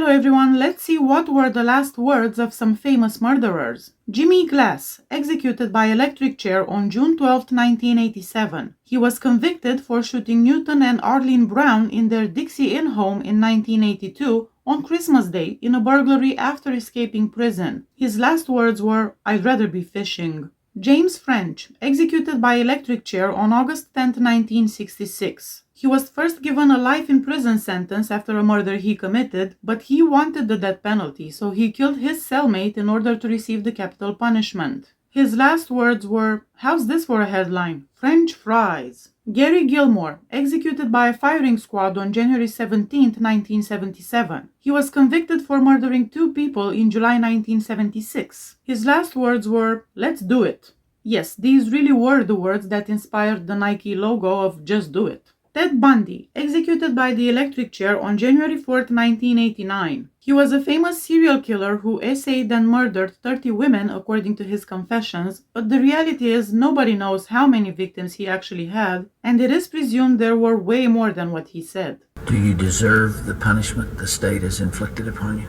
Hello everyone, let's see what were the last words of some famous murderers. Jimmy Glass, executed by electric chair on June 12, 1987. He was convicted for shooting Newton and Arlene Brown in their Dixie Inn home in 1982 on Christmas Day in a burglary after escaping prison. His last words were, "I'd rather be fishing." James French, executed by electric chair on August 10, 1966. He was first given a life in prison sentence after a murder he committed, but he wanted the death penalty, so he killed his cellmate in order to receive the capital punishment. His last words were, "How's this for a headline? French fries." Gary Gilmore, executed by a firing squad on January 17, 1977. He was convicted for murdering 2 people in July 1976. His last words were, "Let's do it." Yes, these really were the words that inspired the Nike logo of "Just Do It." Ted Bundy, executed by the electric chair on January 4, 1989. He was a famous serial killer who essayed and murdered 30 women according to his confessions, but the reality is nobody knows how many victims he actually had, and it is presumed there were way more than what he said. Do you deserve the punishment the state has inflicted upon you?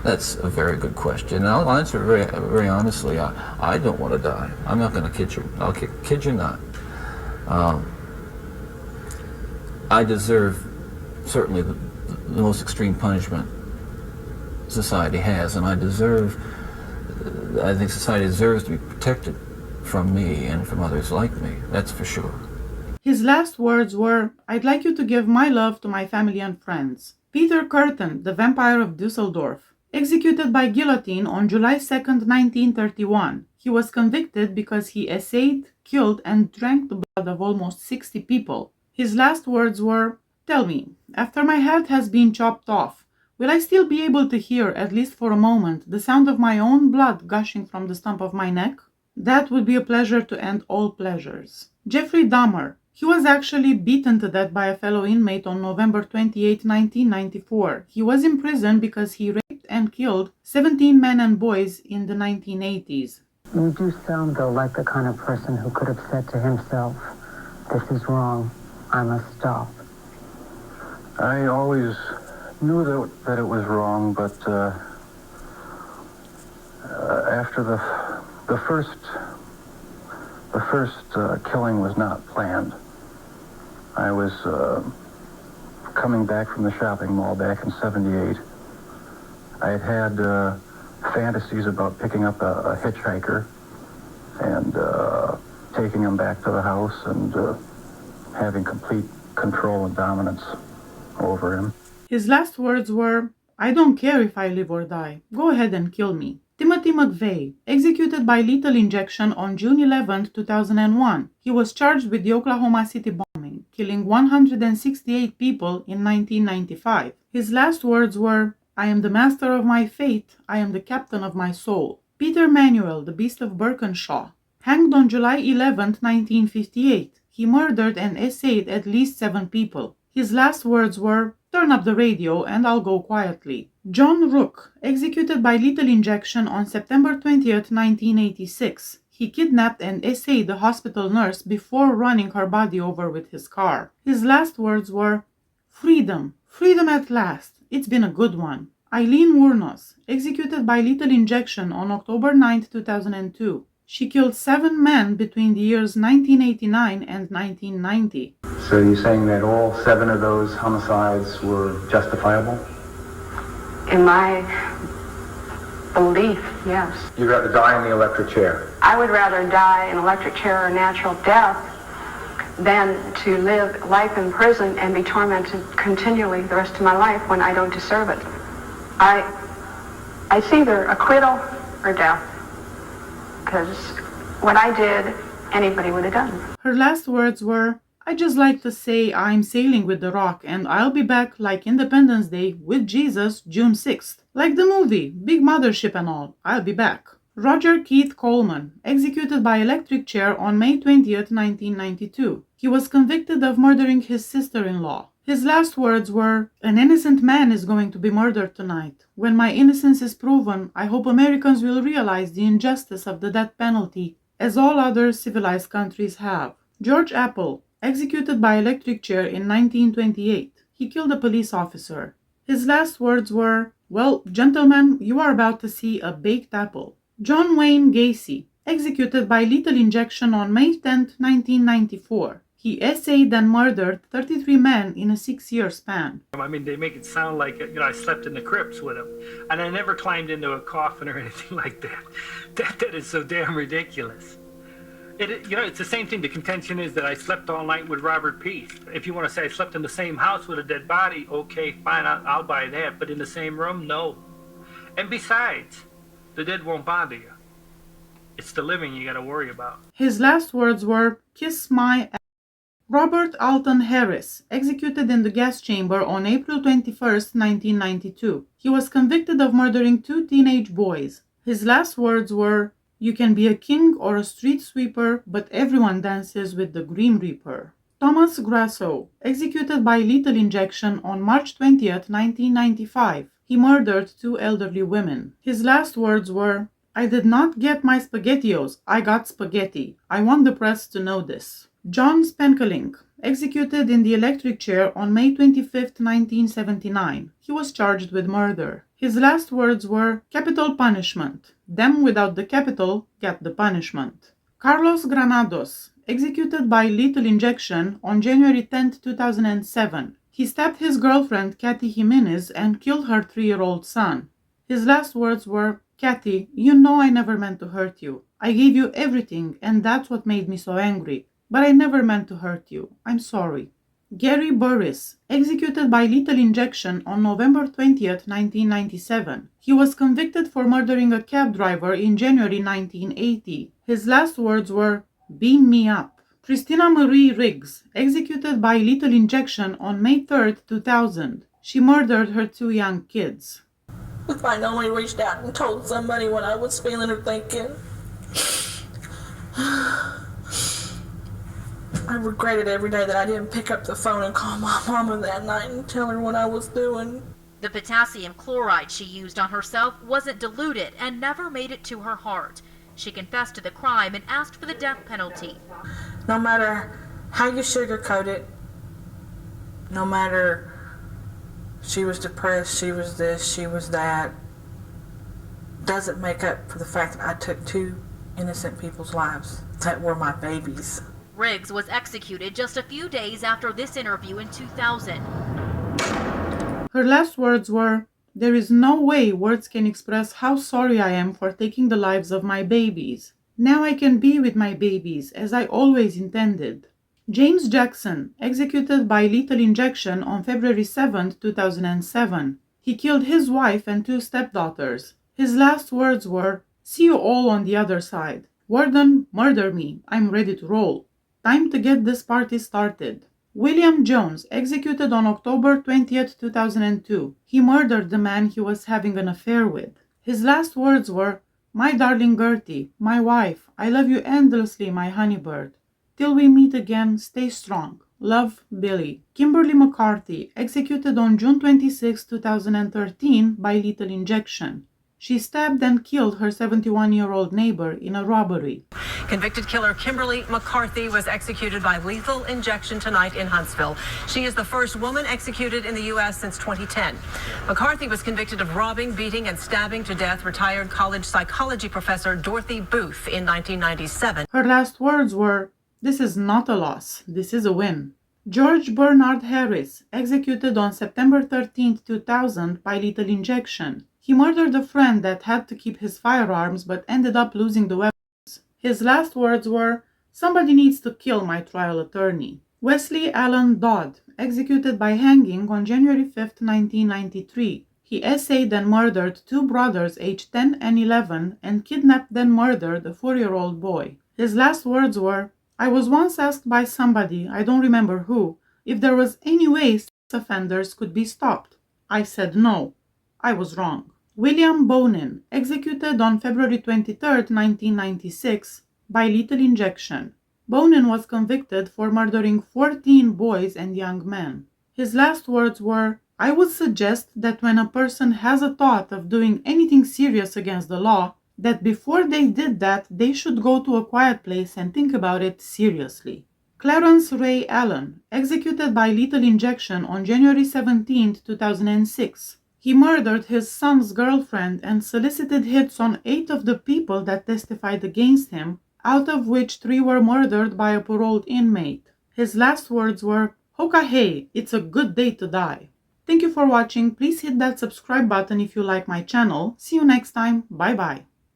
That's a very good question. And I'll answer very honestly. I don't want to die. I'm not going to kid you. I'll kid you not. I deserve certainly the most extreme punishment society has, and I think society deserves to be protected from me and from others like me. That's for sure. His last words were, "I'd like you to give my love to my family and friends." Peter Kurten, the vampire of Dusseldorf. Executed by guillotine on July 2, 1931. He was convicted because he essayed, killed, and drank the blood of almost 60 people. His last words were, "Tell me, after my head has been chopped off, will I still be able to hear, at least for a moment, the sound of my own blood gushing from the stump of my neck? That would be a pleasure to end all pleasures." Jeffrey Dahmer. He was actually beaten to death by a fellow inmate on November 28, 1994. He was in prison because he raped and killed 17 men and boys in the 1980s. You do sound, though, like the kind of person who could have said to himself, "This is wrong. I must stop." I always knew that it was wrong, but after the first killing was not planned. I was coming back from the shopping mall back in '78. I had fantasies about picking up a hitchhiker and taking him back to the house and having complete control and dominance over him. His last words were, "I don't care if I live or die. Go ahead and kill me." Timothy McVeigh, executed by lethal injection on June 11, 2001. He was charged with the Oklahoma City bombing, killing 168 people in 1995. His last words were, "I am the master of my fate. I am the captain of my soul." Peter Manuel, the Beast of Birkenshaw. Hanged on July 11, 1958. He murdered and essayed at least 7 people. His last words were, "Turn up the radio and I'll go quietly." John Rook, executed by lethal injection on September 20, 1986. He kidnapped and essayed a hospital nurse before running her body over with his car. His last words were, "Freedom, freedom at last. It's been a good one." Aileen Wuornos, executed by lethal injection on October 9, 2002. She killed 7 men between the years 1989 and 1990. So you're saying that all 7 of those homicides were justifiable? In my belief, yes. You'd rather die in the electric chair? I would rather die in electric chair or natural death than to live life in prison and be tormented continually the rest of my life when I don't deserve it. It's either acquittal or death, because what I did, anybody would have done. Her last words were, "I just like to say I'm sailing with the Rock and I'll be back like Independence Day with Jesus June 6th. Like the movie, big mothership and all, I'll be back." Roger Keith Coleman, executed by electric chair on May 20, 1992. He was convicted of murdering his sister-in-law. His last words were, "An innocent man is going to be murdered tonight. When my innocence is proven, I hope Americans will realize the injustice of the death penalty, as all other civilized countries have." George Appel, executed by electric chair in 1928. He killed a police officer. His last words were, "Well, gentlemen, you are about to see a baked apple." John Wayne Gacy, executed by lethal injection on May 10, 1994. He essayed and murdered 33 men in a 6-year span. I mean, they make it sound like, I slept in the crypts with him. And I never climbed into a coffin or anything like that. That is so damn ridiculous. It's the same thing. The contention is that I slept all night with Robert Peace. If you want to say I slept in the same house with a dead body, okay, fine, I'll buy that. But in the same room, no. And besides, the dead won't bother you. It's the living you got to worry about. His last words were, "Kiss my ass." Robert Alton Harris, executed in the gas chamber on April 21, 1992. He was convicted of murdering 2 teenage boys. His last words were, "You can be a king or a street sweeper, but everyone dances with the Grim Reaper." Thomas Grasso, executed by lethal injection on March 20, 1995. He murdered 2 elderly women. His last words were, "I did not get my SpaghettiOs, I got spaghetti. I want the press to know this." John Spenkelink, executed in the electric chair on May 25, 1979. He was charged with murder. His last words were, "Capital punishment. Them without the capital get the punishment." Carlos Granados, executed by lethal injection on January 10, 2007. He stabbed his girlfriend, Kathy Jimenez, and killed her 3-year-old son. His last words were, "Kathy, you know I never meant to hurt you. I gave you everything, and that's what made me so angry. But I never meant to hurt you. I'm sorry." Gary Burris, executed by lethal injection on November 20, 1997. He was convicted for murdering a cab driver in January 1980. His last words were, "Beam me up." Christina Marie Riggs, executed by lethal injection on May 3, 2000. She murdered her 2 young kids. If I'd only reached out and told somebody what I was feeling or thinking. I regretted every day that I didn't pick up the phone and call my mama that night and tell her what I was doing. The potassium chloride she used on herself wasn't diluted and never made it to her heart. She confessed to the crime and asked for the death penalty. No matter how you sugarcoat it, no matter she was depressed, she was this, she was that, doesn't make up for the fact that I took 2 innocent people's lives that were my babies. Riggs was executed just a few days after this interview in 2000. Her last words were, "There is no way words can express how sorry I am for taking the lives of my babies. Now I can be with my babies as I always intended." James Jackson, executed by lethal injection on February 7, 2007. He killed his wife and 2 stepdaughters. His last words were, "See you all on the other side. Warden, murder me. I'm ready to roll. Time to get this party started." William Jones, executed on October 20, 2002. He murdered the man he was having an affair with. His last words were, "My darling Gertie, my wife, I love you endlessly, my honeybird. Till we meet again, stay strong. Love, Billy." Kimberly McCarthy, executed on June 26, 2013 by lethal injection. She stabbed and killed her 71-year-old neighbor in a robbery. Convicted killer Kimberly McCarthy was executed by lethal injection tonight in Huntsville. She is the first woman executed in the U.S. since 2010. McCarthy was convicted of robbing, beating, and stabbing to death retired college psychology professor Dorothy Booth in 1997. Her last words were, "This is not a loss. This is a win." George Bernard Harris, executed on September 13, 2000 by lethal injection. He murdered a friend that had to keep his firearms but ended up losing the weapons. His last words were, "Somebody needs to kill my trial attorney." Westley Allan Dodd, executed by hanging on January 5, 1993. He essayed and murdered 2 brothers aged 10 and 11 and kidnapped then murdered a 4-year-old boy. His last words were, "I was once asked by somebody, I don't remember who, if there was any way sex offenders could be stopped. I said no. I was wrong." William Bonin, executed on February 23, 1996, by lethal injection. Bonin was convicted for murdering 14 boys and young men. His last words were, "I would suggest that when a person has a thought of doing anything serious against the law, that before they did that, they should go to a quiet place and think about it seriously." Clarence Ray Allan, executed by lethal injection on January 17, 2006. He murdered his son's girlfriend and solicited hits on 8 of the people that testified against him, out of which 3 were murdered by a paroled inmate. His last words were, "Hoka hey, it's a good day to die." Thank you for watching. Please hit that subscribe button if you like my channel. See you next time. Bye bye.